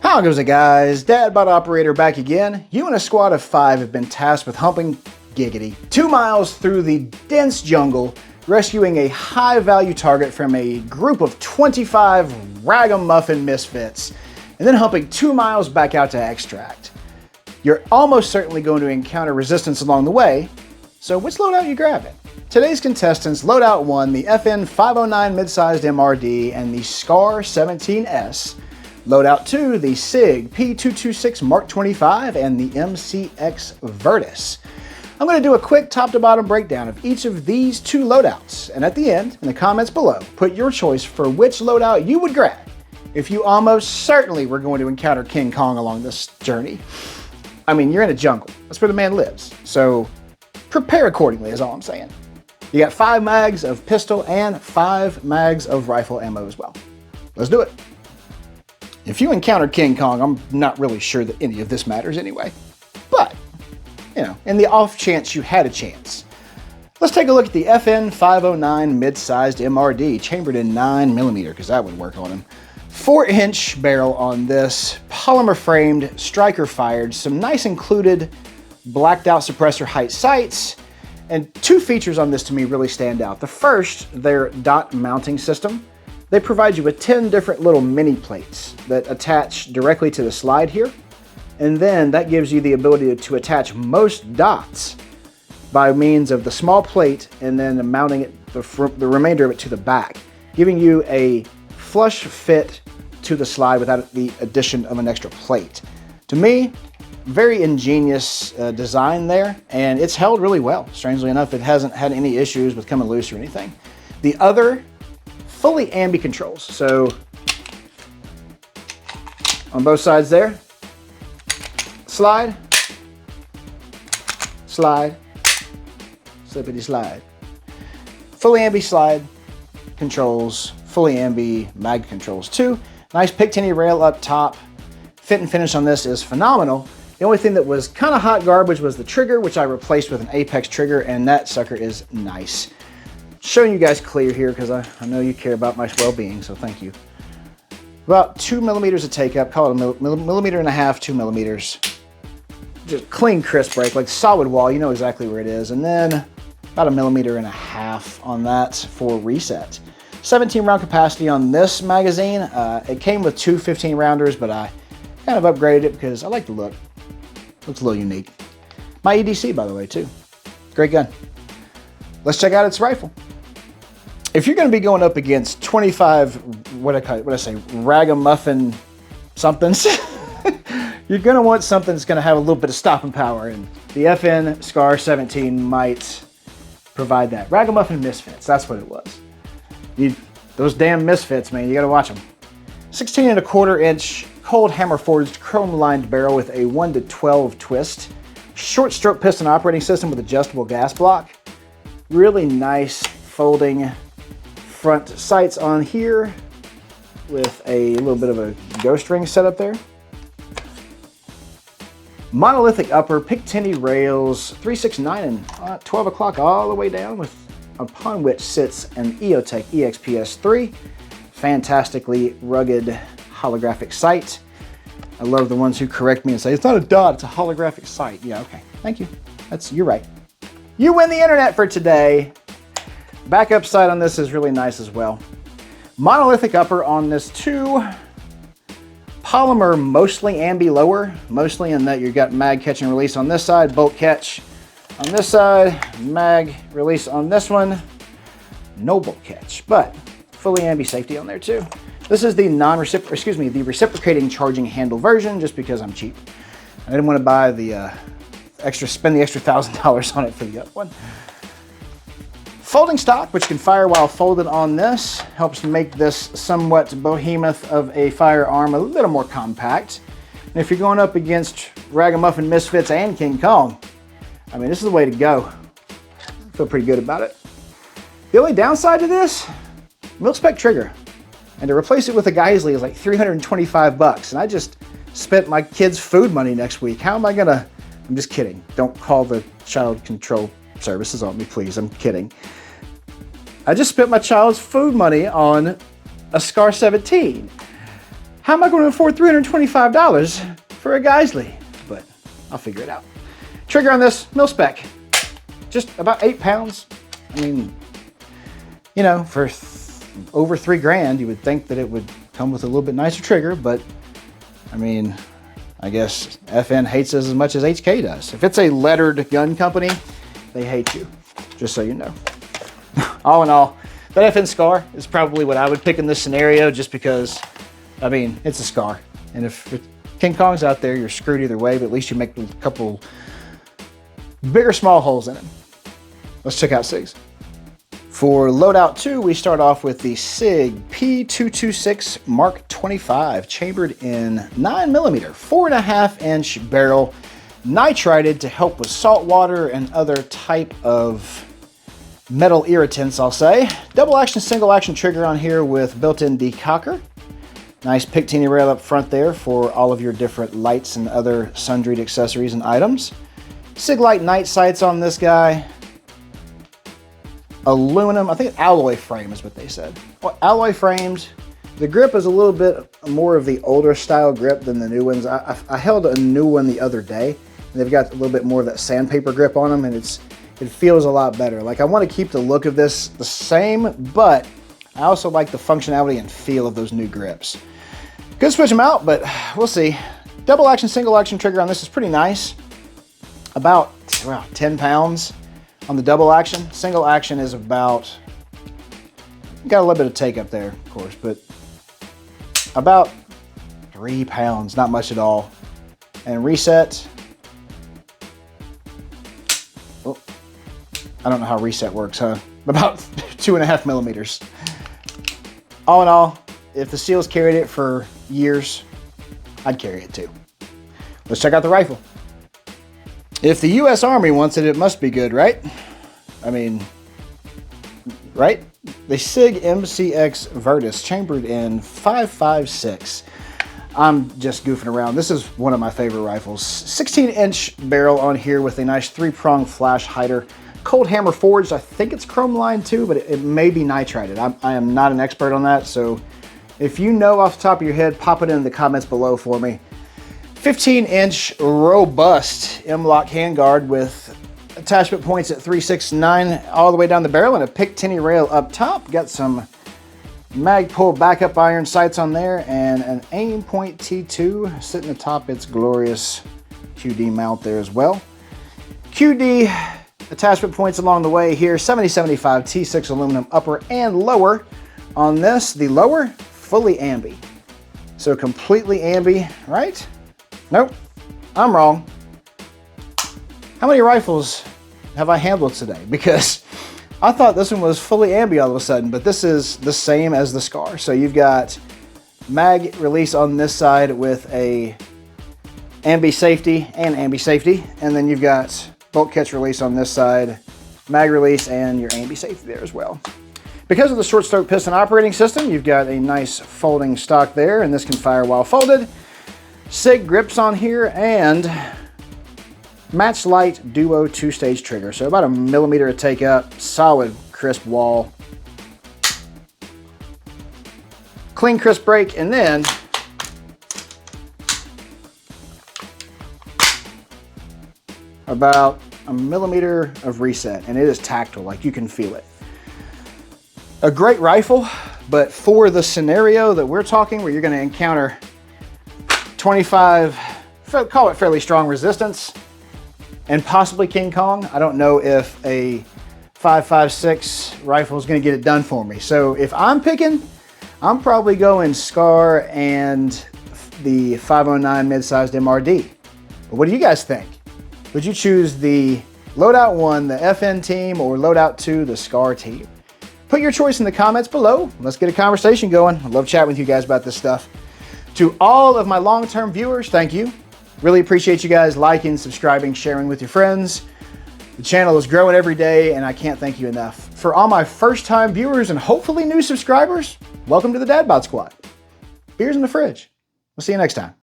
How goes it, guys? DadBodOperator back again. You and a squad of 5 have been tasked with humping giggity 2 miles through the dense jungle, rescuing a high-value target from a group of 25 ragamuffin misfits, and then humping 2 miles back out to extract. You're almost certainly going to encounter resistance along the way, so which loadout you grabbing? Today's contestants, Loadout 1, the FN 509 mid-sized MRD, and the SCAR 17S. Loadout 2, the SIG P226 Mark 25, and the MCX Virtus. I'm going to do a quick top-to-bottom breakdown of each of these 2 loadouts, and at the end, in the comments below, put your choice for which loadout you would grab if you almost certainly were going to encounter King Kong along this journey. I mean, you're in a jungle. That's where the man lives, so prepare accordingly is all I'm saying. You got 5 mags of pistol and 5 mags of rifle ammo as well. Let's do it. If you encounter King Kong, I'm not really sure that any of this matters anyway. But, you know, in the off chance you had a chance. Let's take a look at the FN 509 mid-sized MRD, chambered in 9mm, because that would work on him. 4-inch barrel on this, polymer framed, striker fired, some nice included blacked out suppressor height sights, and 2 features on this to me really stand out. The first, their dot mounting system. They provide you with 10 different little mini plates that attach directly to the slide here. And then that gives you the ability to attach most dots by means of the small plate and then mounting it, the remainder of it to the back, giving you a flush fit to the slide without the addition of an extra plate. To me, very ingenious design there, and it's held really well. Strangely enough, it hasn't had any issues with coming loose or anything. The other, fully ambi controls. So on both sides there, slide, slide, slippity slide. Fully ambi slide controls, fully ambi mag controls too. Nice Picatinny rail up top. Fit and finish on this is phenomenal. The only thing that was kind of hot garbage was the trigger, which I replaced with an Apex trigger, and that sucker is nice. Showing you guys clear here because I know you care about my well-being, so thank you. About 2mm of take-up, call it a millimeter and a half, 2 millimeters. Just clean, crisp break, like solid wall, you know exactly where it is. And then about 1.5 millimeters on that for reset. 17 round capacity on this magazine. It came with 2 15-rounders, but I kind of upgraded it because I like the look. Looks a little unique. My EDC, by the way, too. Great gun. Let's check out its rifle. If you're going to be going up against 25, what I say, ragamuffin somethings, you're going to want something that's going to have a little bit of stopping power, and the FN SCAR 17 might provide that. Ragamuffin misfits, that's what it was. Those damn misfits, man, you got to watch them. 16.25-inch cold hammer forged chrome lined barrel with a 1-to-12 twist. Short stroke piston operating system with adjustable gas block. Really nice folding front sights on here with a little bit of a ghost ring setup there. Monolithic upper, Picatinny rails, 369 and 12 o'clock all the way down, with upon which sits an EOTech EXPS3. Fantastically rugged holographic sight. I love the ones who correct me and say, it's not a dot, it's a holographic sight. Yeah, okay, thank you. You're right. You win the internet for today. Backup sight on this is really nice as well. Monolithic upper on this too. Polymer mostly ambi lower, mostly in that you've got mag catch and release on this side, bolt catch on this side, mag release on this one, no bolt catch, but fully ambi safety on there too. This is the the reciprocating charging handle version, just because I'm cheap. I didn't want to buy the spend the extra $1,000 on it for the other one. Folding stock, which can fire while folded on this, helps make this somewhat behemoth of a firearm a little more compact. And if you're going up against ragamuffin misfits and King Kong, I mean, this is the way to go. I feel pretty good about it. The only downside to this, mil-spec trigger. And to replace it with a Geisley is like $325, and I just spent my kids' food money next week. How am I gonna? I'm just kidding. Don't call the child control services on me, please. I'm kidding. I just spent my child's food money on a SCAR 17. how am I going to afford $325 for a Geisley? But I'll figure it out. Trigger on this, mil spec, just about 8 pounds. I mean, you know, for over 3 grand, you would think that it would come with a little bit nicer trigger, but I mean, I guess FN hates us as much as HK does. If it's a lettered gun company, they hate you, just so you know. All in all, that FN Scar is probably what I would pick in this scenario, just because, I mean, it's a Scar. And if King Kong's out there, you're screwed either way, but at least you make a couple big or small holes in it. Let's check out SIGs. For Loadout 2, we start off with the SIG P226 Mark 25, chambered in 9mm, 4.5-inch barrel, nitrided to help with salt water and other type of metal irritants, I'll say. Double action, single action trigger on here with built-in decocker. Nice Picatinny rail up front there for all of your different lights and other sundried accessories and items. SIG Light night sights on this guy. Aluminum, I think alloy frame is what they said. Well, alloy framed. The grip is a little bit more of the older style grip than the new ones. I held a new one the other day, and they've got a little bit more of that sandpaper grip on them, and it feels a lot better. Like, I want to keep the look of this the same, but I also like the functionality and feel of those new grips. Could switch them out, but we'll see. Double action, single action trigger on this is pretty nice. About 10 pounds. On the double action. Single action is about, got a little bit of take up there, of course, but about 3 pounds, not much at all. And reset, oh, I don't know how reset works, huh? About 2.5mm. All in all, if the SEALs carried it for years, I'd carry it too. Let's check out the rifle. If the US Army wants it, it must be good, right? I mean, right? The SIG MCX Virtus, chambered in 5.56. I'm just goofing around. This is one of my favorite rifles. 16-inch barrel on here with a nice 3-prong flash hider. Cold hammer forged. I think it's chrome lined too, but it may be nitrided. I am not an expert on that, so if you know off the top of your head, pop it in the comments below for me. 15-inch robust M-LOK handguard with attachment points at 369 all the way down the barrel and a Picatinny rail up top. Got some Magpul backup iron sights on there and an aim point T2 sitting atop its glorious QD mount there as well. QD attachment points along the way here. 7075 T6 aluminum upper and lower. On this, the lower, fully ambi. So completely ambi, right? Nope, I'm wrong. How many rifles have I handled today? Because I thought this one was fully ambi all of a sudden, but this is the same as the Scar. So you've got mag release on this side with a ambi safety, and then you've got bolt catch release on this side, mag release, and your ambi safety there as well. Because of the short stroke piston operating system, you've got a nice folding stock there, and this can fire while folded. SIG grips on here and match light duo 2-stage trigger. So about 1mm of take up, solid crisp wall. Clean crisp break, and then about 1mm of reset, and it is tactile, like you can feel it. A great rifle, but for the scenario that we're talking, where you're going to encounter 25, call it fairly strong resistance, and possibly King Kong. I don't know if a 5.56 rifle is going to get it done for me. So if I'm picking, I'm probably going Scar and the 509 mid-sized MRD. But what do you guys think? Would you choose the Loadout 1, the FN team, or Loadout 2, the Scar team? Put your choice in the comments below. Let's get a conversation going. I love chatting with you guys about this stuff. To all of my long-term viewers, thank you. Really appreciate you guys liking, subscribing, sharing with your friends. The channel is growing every day, and I can't thank you enough. For all my first-time viewers and hopefully new subscribers, welcome to the DadBod Squad. Beers in the fridge. We'll see you next time.